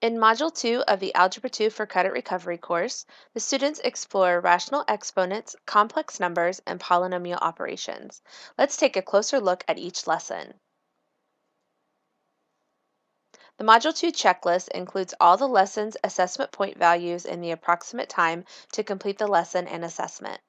In Module 2 of the Algebra 2 for Credit Recovery course, the students explore rational exponents, complex numbers, and polynomial operations. Let's take a closer look at each lesson. The Module 2 checklist includes all the lesson's assessment point values and the approximate time to complete the lesson and assessment.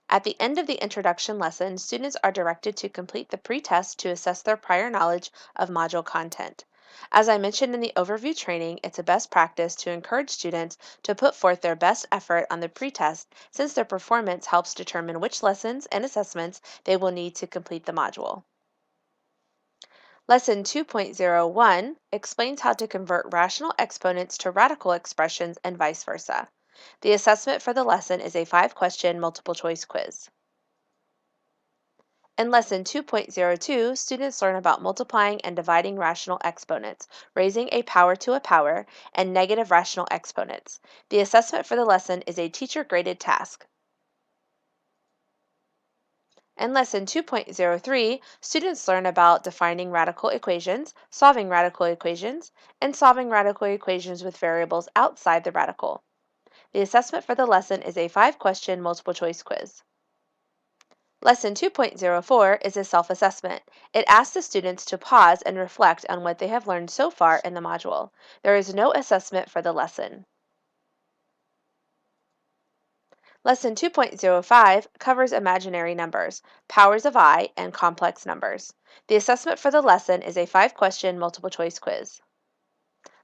At the end of the introduction lesson, students are directed to complete the pre-test to assess their prior knowledge of module content. As I mentioned in the overview training, it's a best practice to encourage students to put forth their best effort on the pre-test since their performance helps determine which lessons and assessments they will need to complete the module. Lesson 2.01 explains how to convert rational exponents to radical expressions and vice versa. The assessment for the lesson is a 5-question multiple choice quiz. In Lesson 2.02, students learn about multiplying and dividing rational exponents, raising a power to a power, and negative rational exponents. The assessment for the lesson is a teacher-graded task. In Lesson 2.03, students learn about defining radical equations, solving radical equations, and solving radical equations with variables outside the radical. The assessment for the lesson is a 5-question multiple choice quiz. Lesson 2.04 is a self-assessment. It asks the students to pause and reflect on what they have learned so far in the module. There is no assessment for the lesson. Lesson 2.05 covers imaginary numbers, powers of I, and complex numbers. The assessment for the lesson is a 5-question multiple choice quiz.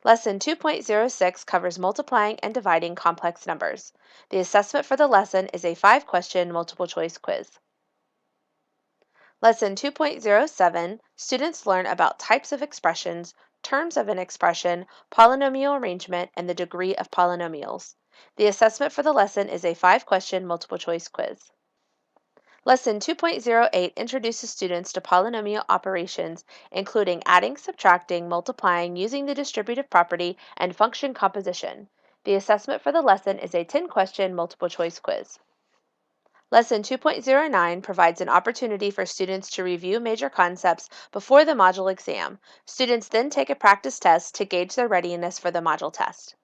Lesson 2.06 covers multiplying and dividing complex numbers. The assessment for the lesson is a 5-question multiple choice quiz. Lesson 2.07, students learn about types of expressions, terms of an expression, polynomial arrangement, and the degree of polynomials. The assessment for the lesson is a 5-question multiple choice quiz. Lesson 2.08 introduces students to polynomial operations, including adding, subtracting, multiplying, using the distributive property, and function composition. The assessment for the lesson is a 10-question multiple choice quiz. Lesson 2.09 provides an opportunity for students to review major concepts before the module exam. Students then take a practice test to gauge their readiness for the module test.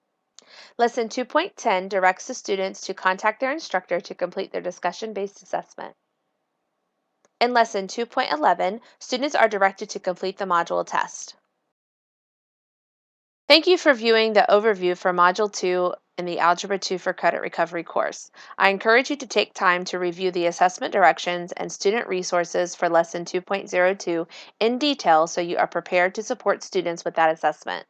Lesson 2.10 directs the students to contact their instructor to complete their discussion-based assessment. In Lesson 2.11, students are directed to complete the module test. Thank you for viewing the overview for Module 2 in the Algebra 2 for Credit Recovery course. I encourage you to take time to review the assessment directions and student resources for Lesson 2.02 in detail so you are prepared to support students with that assessment.